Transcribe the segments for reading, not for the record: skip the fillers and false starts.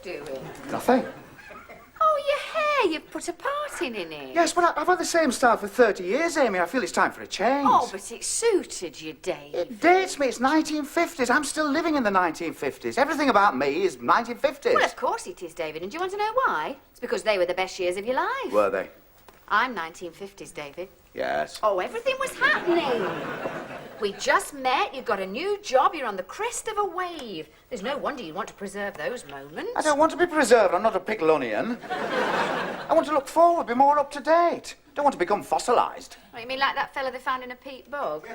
doing? Nothing. Oh, your hair. You've put a parting in it. Yes, but I've had the same style for 30 years, Amy. I feel it's time for a change. Oh, but it suited you, Dave. It dates me. It's 1950s. I'm still living in the 1950s. Everything about me is 1950s. Well, of course it is, David. And do you want to know why? It's because they were the best years of your life. Were they? I'm 1950s, David. Yes. Oh, everything was happening. We just met, you got a new job, you're on the crest of a wave. There's no wonder you want to preserve those moments. I don't want to be preserved. I'm not a pickled onion. I want to look forward, be more up to date. Don't want to become fossilised. What, you mean like that fella they found in a peat bog?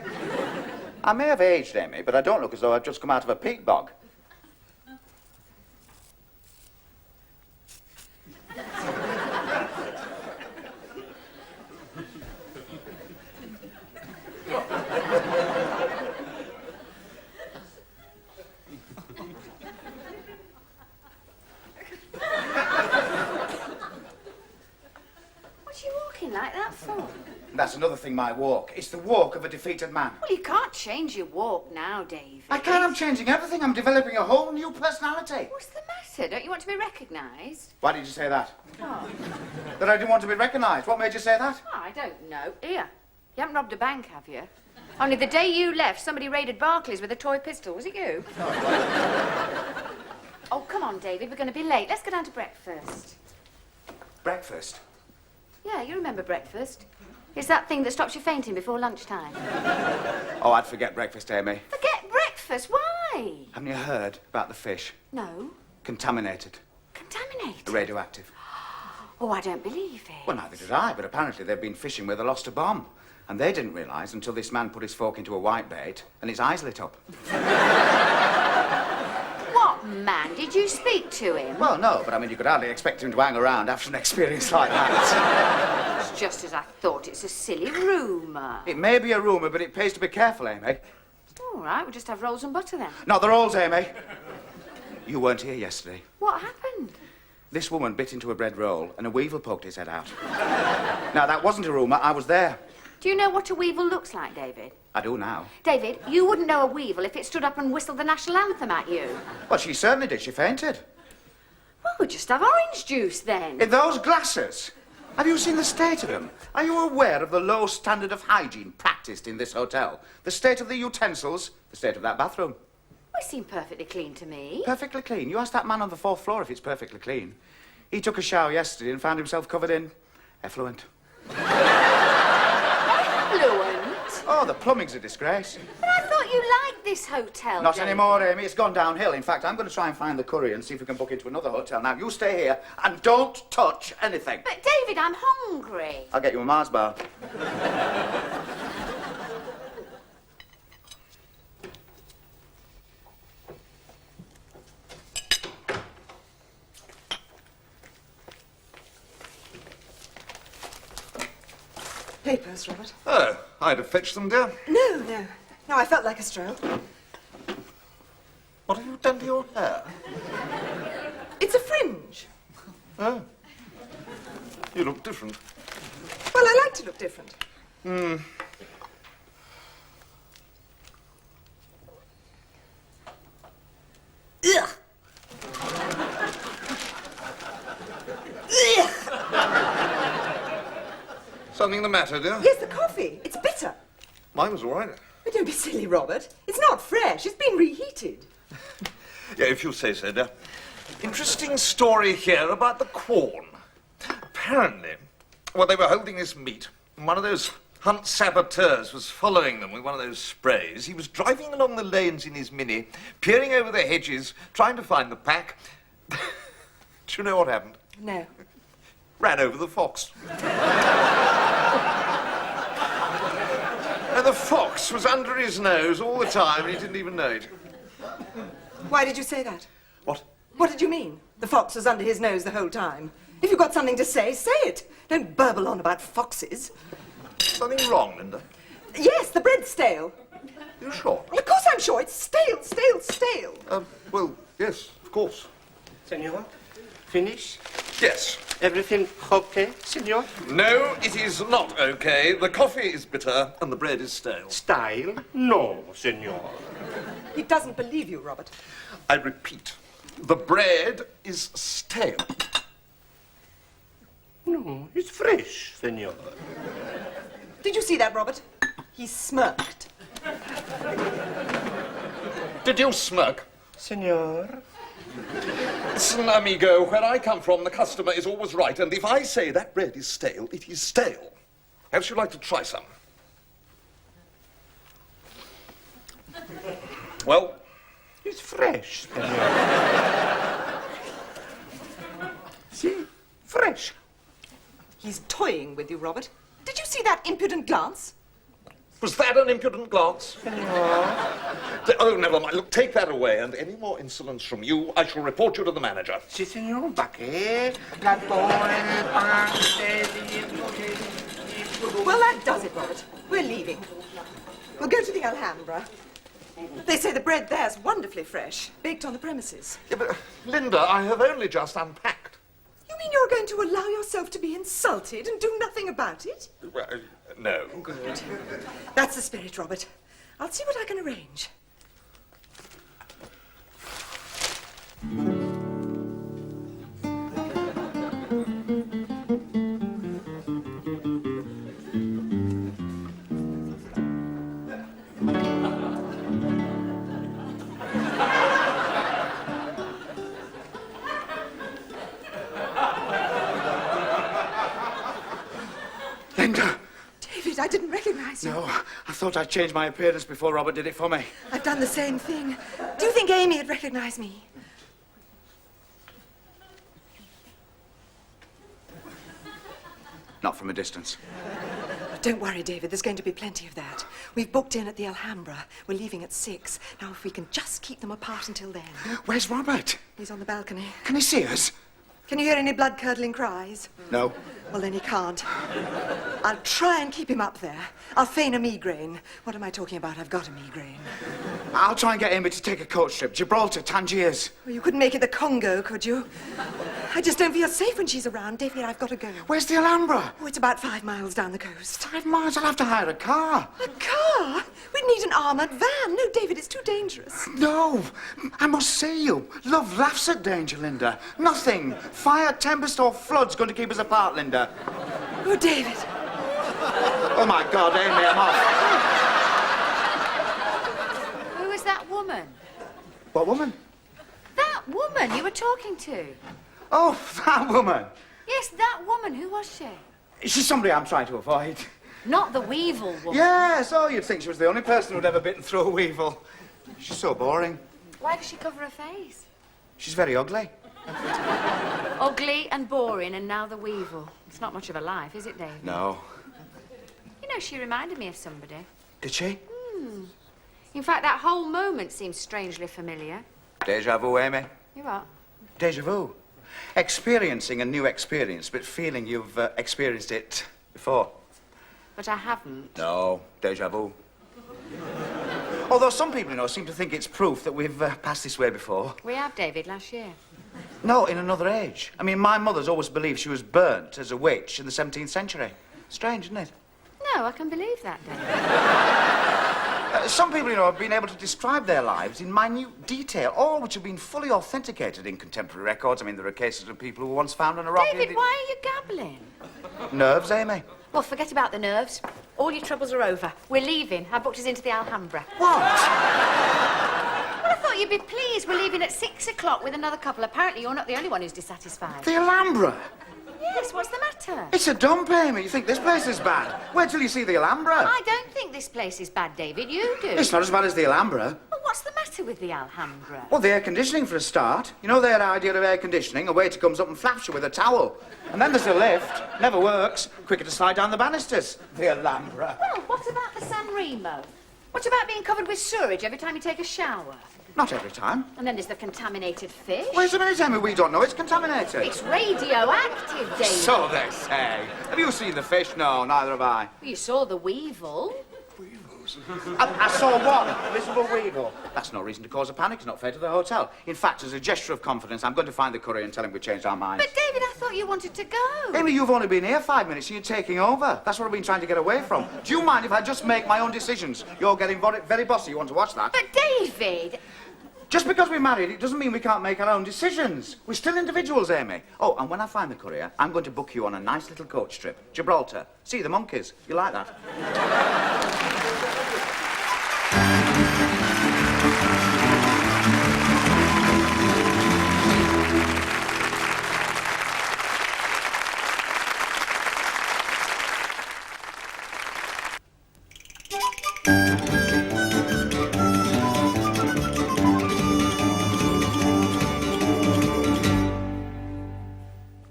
I may have aged, Amy, but I don't look as though I've just come out of a peat bog. Like that for? That's another thing, my walk. It's the walk of a defeated man. Well, you can't change your walk now, David. I can. I'm changing everything. I'm developing a whole new personality. What's the matter? Don't you want to be recognised? Why did you say that? Oh. That I didn't want to be recognised. What made you say that? Oh, I don't know. Here, you haven't robbed a bank, have you? Only the day you left, somebody raided Barclays with a toy pistol. Was it you? Oh, come on, David. We're going to be late. Let's go down to breakfast. Breakfast? Yeah, you remember breakfast. It's that thing that stops you fainting before lunchtime. Oh, I'd forget breakfast, Amy. Forget breakfast? Why? Haven't you heard about the fish? No. Contaminated. Contaminated? Radioactive. Oh, I don't believe it. Well, neither did I, but apparently they've been fishing where they lost a bomb. And they didn't realise until this man put his fork into a whitebait and his eyes lit up. What man? Did you speak to him? Well, no, but I mean, you could hardly expect him to hang around after an experience like that. It's just as I thought. It's a silly rumour. It may be a rumour, but it pays to be careful, Amy. All right, we'll just have rolls and butter then. Not the rolls, Amy. You weren't here yesterday. What happened? This woman bit into a bread roll and a weevil poked his head out. Now, that wasn't a rumour. I was there. Do you know what a weevil looks like, David? I do now. David, you wouldn't know a weevil if it stood up and whistled the national anthem at you. Well, she certainly did. She fainted. Well, we'll just have orange juice then. In those glasses? Have you seen the state of them? Are you aware of the low standard of hygiene practised in this hotel? The state of the utensils, the state of that bathroom. Well, it seemed perfectly clean to me. Perfectly clean? You asked that man on the 4th floor if it's perfectly clean. He took a shower yesterday and found himself covered in effluent. Effluent? Oh, the plumbing's a disgrace. But I thought you liked this hotel, Not David. anymore, Amy. It's gone downhill. In fact, I'm going to try and find the courier and see if we can book into another hotel. Now, you stay here and don't touch anything. But, David, I'm hungry. I'll get you a Mars bar. Papers, Robert. Oh, I'd have fetched them, dear. No, no. No, I felt like a stroll. What have you done to your hair? It's a fringe. Oh. You look different. Well, I like to look different. Hmm. Ugh. Ugh. Something the matter, dear? Yes, the coffee. It's bitter. Mine was all right. But don't be silly, Robert. It's not fresh. It's been reheated. Yeah, if you say so, dear. Interesting story here about the Quorn. Apparently, well, they were holding this meet, and one of those hunt saboteurs was following them with one of those sprays. He was driving along the lanes in his Mini, peering over the hedges, trying to find the pack. Do you know what happened? No. Ran over the fox. And the fox was under his nose all the time, and he didn't even know it. Why did you say that? What? What did you mean? The fox was under his nose the whole time. If you've got something to say, say it. Don't burble on about foxes. Something wrong, Linda? Yes, the bread's stale. You sure? Of course I'm sure. It's stale, stale, stale. Well, yes, of course. Senor, finish? Yes. Everything okay, senor? No, it is not okay. The coffee is bitter and the bread is stale. Style? No, senor. He doesn't believe you, Robert. I repeat, The bread is stale. No, it's fresh, senor. Did you see that, Robert? He smirked. Did you smirk? Senor. Listen, amigo, where I come from, the customer is always right, and if I say that bread is stale, it is stale. Perhaps you'd like to try some. Well, It's fresh, senor. See? Fresh. He's toying with you, Robert. Did you see that impudent glance? was that an impudent glance? Senor. Oh, never mind. Look, take that away, and any more insolence from you, I shall report you to the manager. Sí, senor. ¿Para qué? La torre, el pan, Well, that does it, Robert. We're leaving. We'll go to the Alhambra. They say the bread there's wonderfully fresh, baked on the premises. Yeah, but, Linda, I have only just unpacked. You mean you're going to allow yourself to be insulted and do nothing about it? Well, no. Good. That's the spirit, Robert. I'll see what I can arrange. Linda! David, I didn't recognize you. No, I thought I'd changed my appearance before Robert did it for me. I've done the same thing. Do you think Amy had recognized me? Not from a distance. Don't worry, David. There's going to be plenty of that. We've booked in at the Alhambra. We're leaving at 6. Now, if we can just keep them apart until then. Where's Robert? He's on the balcony. Can he see us? Can you hear any blood-curdling cries? No. Well, then he can't. I'll try and keep him up there. I'll feign a migraine. What am I talking about? I've got a migraine. I'll try and get Amy to take a coach trip. Gibraltar, Tangiers. Well, you couldn't make it the Congo, could you? I just don't feel safe when she's around. David, I've got to go. Where's the Alhambra? Oh, it's about 5 miles down the coast. 5 miles? I'll have to hire a car. A car? We'd need an armoured van. No, David, it's too dangerous. No, I must see you. Love laughs at danger, Linda. Nothing. Fire, tempest, or flood's going to keep us apart, Linda. Oh, David. Oh, my God, Amy, I'm off. Who is that woman? What woman? That woman you were talking to. Oh, that woman. Yes, that woman. Who was she? She's somebody I'm trying to avoid. Not the Weevil woman. Yes, oh, you'd think she was the only person who'd ever bitten through a weevil. She's so boring. Why does she cover her face? She's very ugly. Ugly and boring, and now the Weevil. It's not much of a life, is it, Dave? No. You know, she reminded me of somebody. Did she? In fact, that whole moment seems strangely familiar. Deja vu, Amy. You what? Deja vu. Experiencing a new experience, but feeling you've experienced it before. But I haven't. No, deja vu. Although some people, you know, seem to think it's proof that we've passed this way before. We have, David, last year. No, in another age. I mean, my mother's always believed she was burnt as a witch in the 17th century. Strange, isn't it? No, I can believe that, David. Some people, you know, have been able to describe their lives in minute detail, all which have been fully authenticated in contemporary records. I mean, there are cases of people who were once found on a rock. David, why are you gabbling? Nerves, Amy. Well, forget about the nerves. All your troubles are over. We're leaving. I booked us into the Alhambra. What? Well, I thought you'd be pleased. We're leaving at 6 o'clock with another couple. Apparently, you're not the only one who's dissatisfied. The Alhambra? Yes, what's the matter? It's a dump, Amy. You think this place is bad? Wait till you see the Alhambra. I don't think this place is bad, David. You do. It's not as bad as the Alhambra. Well, what's the matter with the Alhambra? Well, the air conditioning for a start. You know their idea of air conditioning? A waiter comes up and flaps you with a towel. And then there's a lift. Never works. Quicker to slide down the banisters. The Alhambra. Well, what about the San Remo? What about being covered with sewage every time you take a shower? Not every time. And then there's the contaminated fish. Wait a minute, Amy. We don't know it's contaminated. It's radioactive, David. So they say. Have you seen the fish? No, neither have I. You saw the Weevil. I saw one visible weevil. That's no reason to cause a panic. It's not fair to the hotel. In fact, as a gesture of confidence, I'm going to find the courier and tell him we changed our minds. But, David, I thought you wanted to go. Amy, you've only been here 5 minutes. You're taking over. That's what I've been trying to get away from. Do you mind if I just make my own decisions? You're getting very bossy. You want to watch that? But, David... Just because we're married, it doesn't mean we can't make our own decisions. We're still individuals, Amy. Oh, and when I find the courier, I'm going to book you on a nice little coach trip. Gibraltar. See the monkeys. You like that?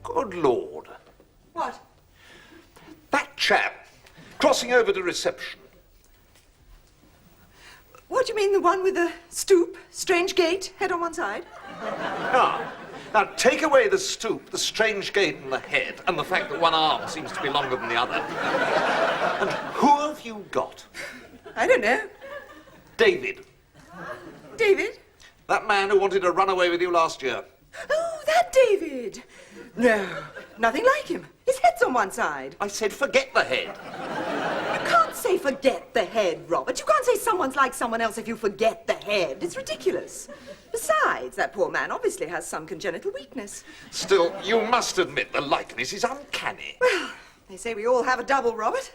Good Lord. What? That chap crossing over to reception. What do you mean, the one with the stoop, strange gait, head on one side? Now, take away the stoop, the strange gait and the head, and the fact that one arm seems to be longer than the other. And who have you got? I don't know. David. David? That man who wanted to run away with you last year. Oh, that David. No, nothing like him. His head's on one side. I said forget the head. You can't say forget the head, Robert. You can't say someone's like someone else if you forget the head. It's ridiculous. Besides, that poor man obviously has some congenital weakness. Still, you must admit the likeness is uncanny. Well, they say we all have a double, Robert.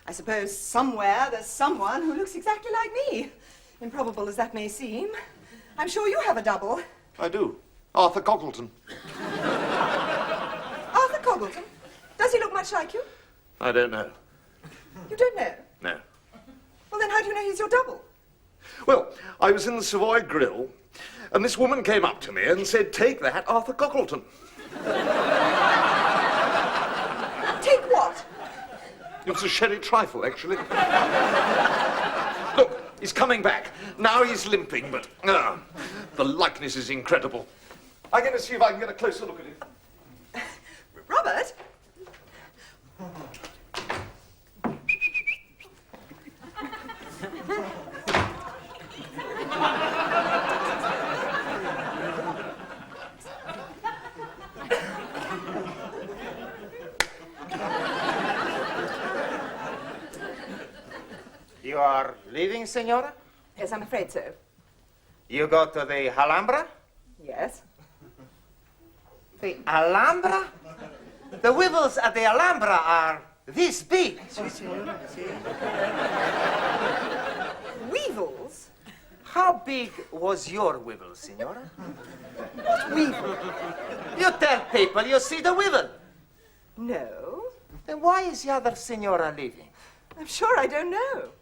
I suppose somewhere there's someone who looks exactly like me. Improbable as that may seem. I'm sure you have a double. I do. Arthur Cockleton. Arthur Coggleton? Does he look much like you? I don't know. You don't know? No. Well, then how do you know he's your double? Well, I was in the Savoy Grill, and this woman came up to me and said, "Take that, Arthur Cockleton." Take what? It was a sherry trifle, actually. Look, he's coming back. Now he's limping, but the likeness is incredible. I'm going to see if I can get a closer look at him. Robert? You are leaving, senora? Yes, I'm afraid so. You go to the Alhambra? Yes. The Alhambra? The wivels at the Alhambra are this big. Weevils? How big was your weevil, senora? What weevil? You tell people you see the weevil. No. Then why is the other senora leaving? I'm sure I don't know.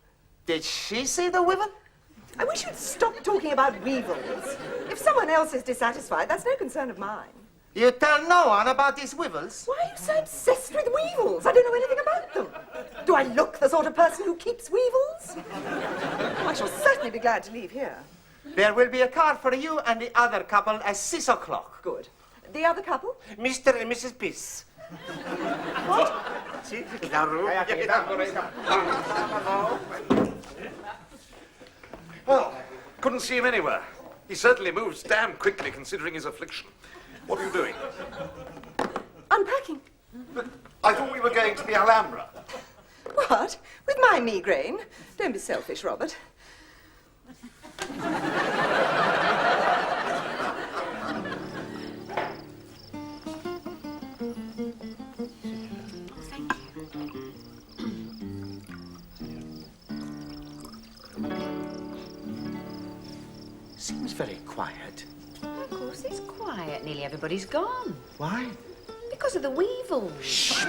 Did she see the weevil? I wish you'd stop talking about weevils. If someone else is dissatisfied, that's no concern of mine. You tell no one about these weevils? Why are you so obsessed with weevils? I don't know anything about them. Do I look the sort of person who keeps weevils? I shall certainly be glad to leave here. There will be a car for you and the other couple at 6 o'clock. Good. The other couple? Mr. and Mrs. Peace. What? Well, couldn't see him anywhere. He certainly moves damn quickly considering his affliction. What are you doing? Unpacking. But I thought we were going to the Alhambra. What? With my migraine? Don't be selfish, Robert. Seems very quiet. Of course it's quiet. Nearly everybody's gone. Why? Because of the weevils.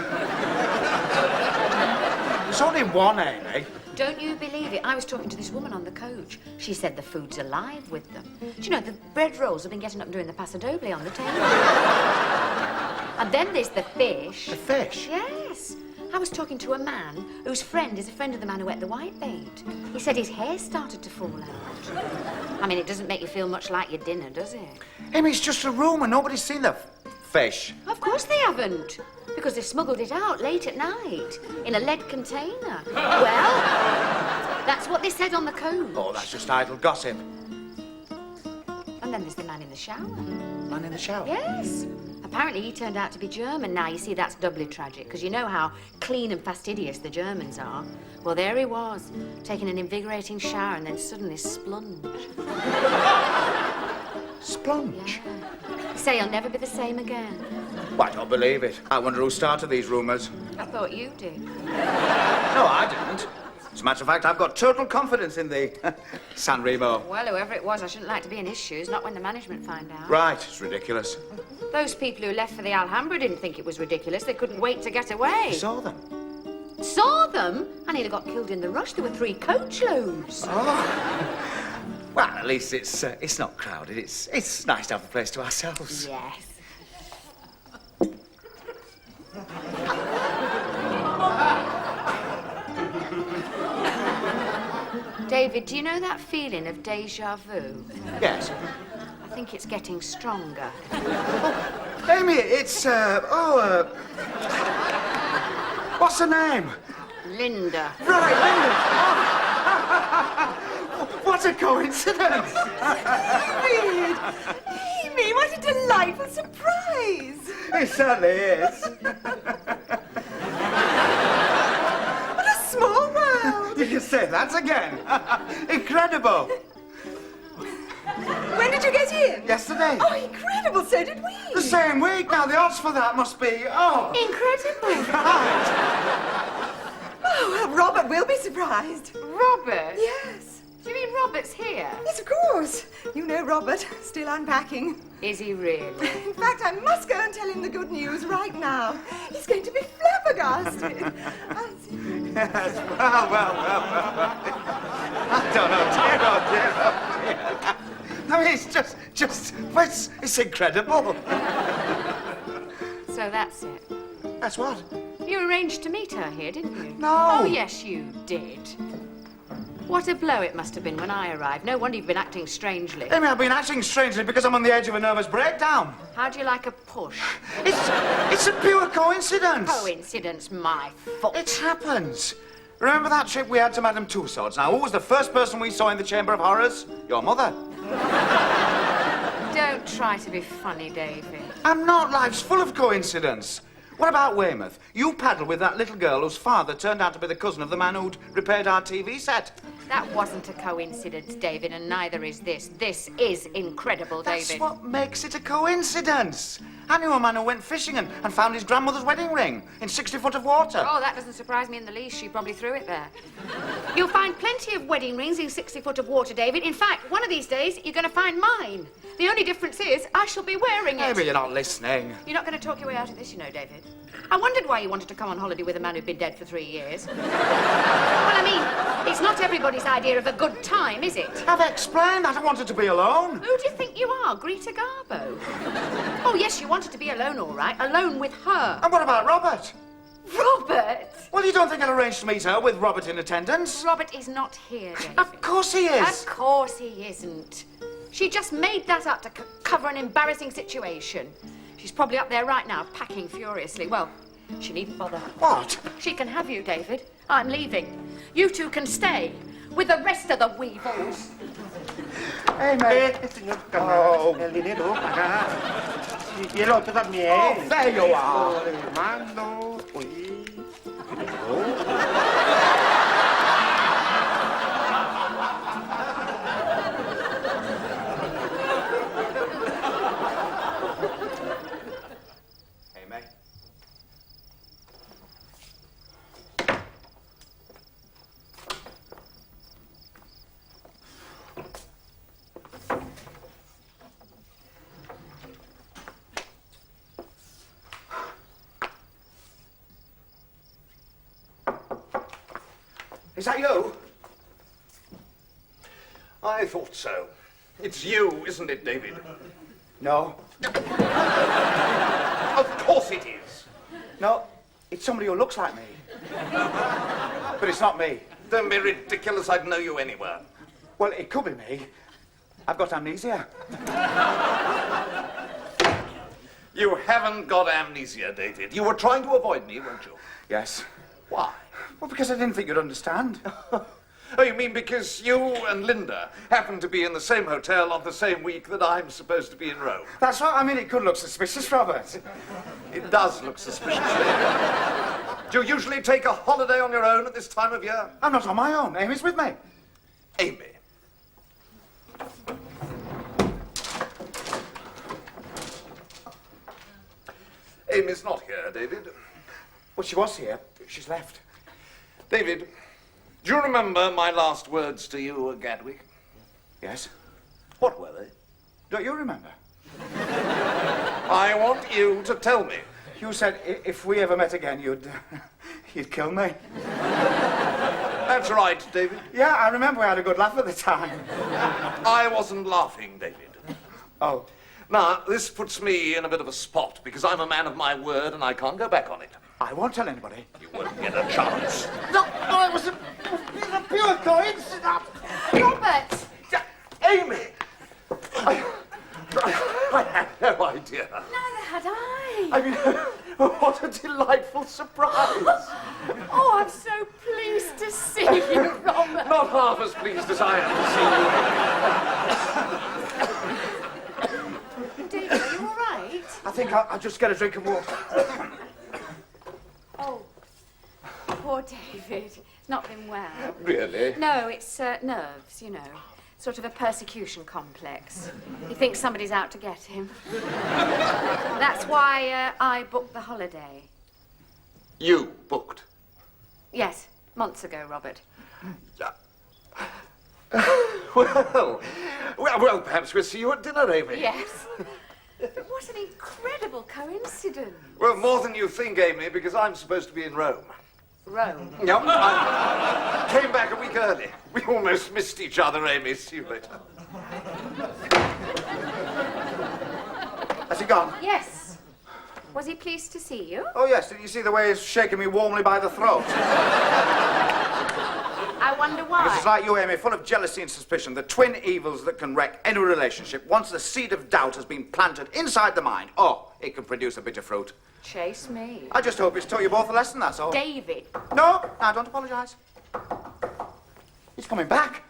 There's only one, Amy. Don't you believe it? I was talking to this woman on the coach. She said the food's alive with them. Do you know, the bread rolls have been getting up and doing the paso doble on the table. And then there's the fish. The fish? Yes. I was talking to a man whose friend is a friend of the man who ate the whitebait. He said his hair started to fall out. I mean, it doesn't make you feel much like your dinner, does it? Amy, it's just a rumour. Nobody's seen the fish. Of course they haven't. Because they smuggled it out late at night in a lead container. Well, that's what they said on the coach. Oh, that's just idle gossip. And then there's the man in the shower. Man in the shower? Yes. Apparently he turned out to be German. Now, you see, that's doubly tragic, because you know how clean and fastidious the Germans are. Well, there he was, taking an invigorating shower and then suddenly splunge. Splunge? Yeah. Say he'll never be the same again. Well, I don't believe it. I wonder who started these rumours. I thought you did. No, I didn't. As a matter of fact, I've got total confidence in the San Remo. Well, whoever it was, I shouldn't like to be in his shoes, not when the management find out. Right, it's ridiculous. Those people who left for the Alhambra didn't think it was ridiculous. They couldn't wait to get away. I saw them. Saw them? I nearly got killed in the rush. There were 3 coachloads. Oh. Well, at least it's not crowded. It's nice to have the place to ourselves. Yes. David, do you know that feeling of deja vu? Yes. I think it's getting stronger. Amy, it's, what's her name? Linda. Right, Linda. What a coincidence. David! Amy, what a delightful surprise! It certainly is. What a small world! You can say that again. Incredible. When did you get in? Yesterday. Oh, incredible, so did we. The same week. Now, the odds for that must be, Incredible. right. Oh, well, Robert will be surprised. Robert? Yes. Do you mean Robert's here? Yes, of course. You know Robert, still unpacking. Is he really? In fact, I must go and tell him the good news right now. He's going to be flabbergasted. I'll see you. Yes, well. I don't know, dear. I mean, it's incredible. So that's it. That's what? You arranged to meet her here, didn't you? No. Oh, yes, you did. What a blow it must have been when I arrived. No wonder you've been acting strangely. Amy, I've been acting strangely because I'm on the edge of a nervous breakdown. How'd you like a push? It's a pure coincidence. Coincidence, my fault. It happens. Remember that trip we had to Madame Tussauds? Now, who was the first person we saw in the Chamber of Horrors? Your mother. Don't try to be funny, David. I'm not. Life's full of coincidence. What about Weymouth? You paddled with that little girl whose father turned out to be the cousin of the man who'd repaired our TV set. That wasn't a coincidence, David, and neither is this. This is incredible, David. That's what makes it a coincidence. I knew a man who went fishing and found his grandmother's wedding ring in 60 foot of water. Oh, that doesn't surprise me in the least. She probably threw it there. You'll find plenty of wedding rings in 60 foot of water, David. In fact, one of these days, you're going to find mine. The only difference is I shall be wearing it. Maybe you're not listening. You're not going to talk your way out of this, you know, David. I wondered why you wanted to come on holiday with a man who'd been dead for 3 years. Well, I mean, it's not everybody's idea of a good time, is it? I've explained. I don't want her to be alone. Who do you think you are, Greta Garbo? Oh, yes, you wanted to be alone, all right. Alone with her. And what about Robert? Robert! Well, you don't think I'd arrange to meet her with Robert in attendance? Robert is not here, David. Of course he is. Of course he isn't. She just made that up to cover an embarrassing situation. She's probably up there right now, packing furiously. Well, she needn't bother. What? She can have you, David. I'm leaving. You two can stay with the rest of the weevils. Hey, mate. Signor Oh. el dinero acá. Y el otro también. Oh, there you are. Mando, Amy. Is that you? I thought so. It's you, isn't it, David? No. Of course it is. No, it's somebody who looks like me. But it's not me. Don't be ridiculous. I'd know you anywhere. Well, it could be me. I've got amnesia. You haven't got amnesia, David. You were trying to avoid me, weren't you? Yes. Why? Well, because I didn't think you'd understand. Oh, you mean because you and Linda happen to be in the same hotel on the same week that I'm supposed to be in Rome? That's right. I mean, it could look suspicious, Robert. It does look suspicious. Do you usually take a holiday on your own at this time of year? I'm not on my own. Amy's with me. Amy. Amy's not here, David. Well, she was here. She's left. David, do you remember my last words to you at Gatwick? Yes. What were they? Don't you remember? I want you to tell me. You said if we ever met again, you'd kill me. That's right, David. Yeah, I remember we had a good laugh at the time. I wasn't laughing, David. Oh. Now, this puts me in a bit of a spot because I'm a man of my word and I can't go back on it. I won't tell anybody. You won't get a chance. No, it was a pure coincidence. Robert! Amy! I had no idea. Neither had I. I mean, what a delightful surprise. Oh, I'm so pleased to see you, Robert. Not half as pleased as I am to see you. David, are you all right? I think I'll just get a drink of water. Oh, poor David. He's not been well. Really? No, it's nerves, you know. Sort of a persecution complex. He thinks somebody's out to get him. That's why I booked the holiday. You booked? Yes, months ago, Robert. Well, perhaps we'll see you at dinner, Amy. Yes. But what an incredible coincidence. Well, more than you think, Amy, because I'm supposed to be in Rome. Rome. No, I came back a week early. We almost missed each other, Amy. See you later. Has he gone? Yes. Was he pleased to see you? Oh, yes. Did you see the way he's shaking me warmly by the throat? I wonder why. Because it's like you, Amy, full of jealousy and suspicion, the twin evils that can wreck any relationship. Once the seed of doubt has been planted inside the mind, it can produce a bitter fruit. Chase me. I just hope it's taught you both a lesson, that's all. David. No, don't apologise. He's coming back.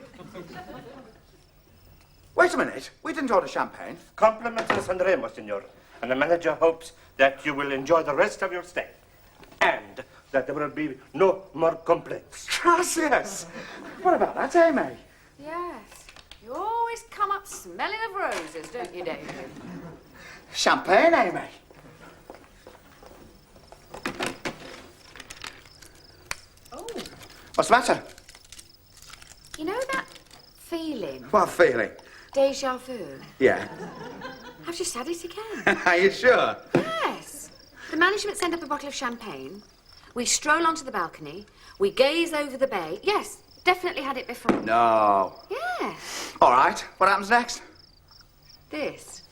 Wait a minute. We didn't order champagne. Compliments to San Remo, senor. And the manager hopes that you will enjoy the rest of your stay. And that there will be no more complaints. Gracias. What about that, Amy? Yes. You always come up smelling of roses, don't you, David? Champagne, Amy. Oh. What's the matter? You know that feeling? What feeling? Deja vu. Yeah. I've just had it again. Are you sure? Yes. The management send up a bottle of champagne. We stroll onto the balcony. We gaze over the bay. Yes, definitely had it before. No. Yes. All right. What happens next? This.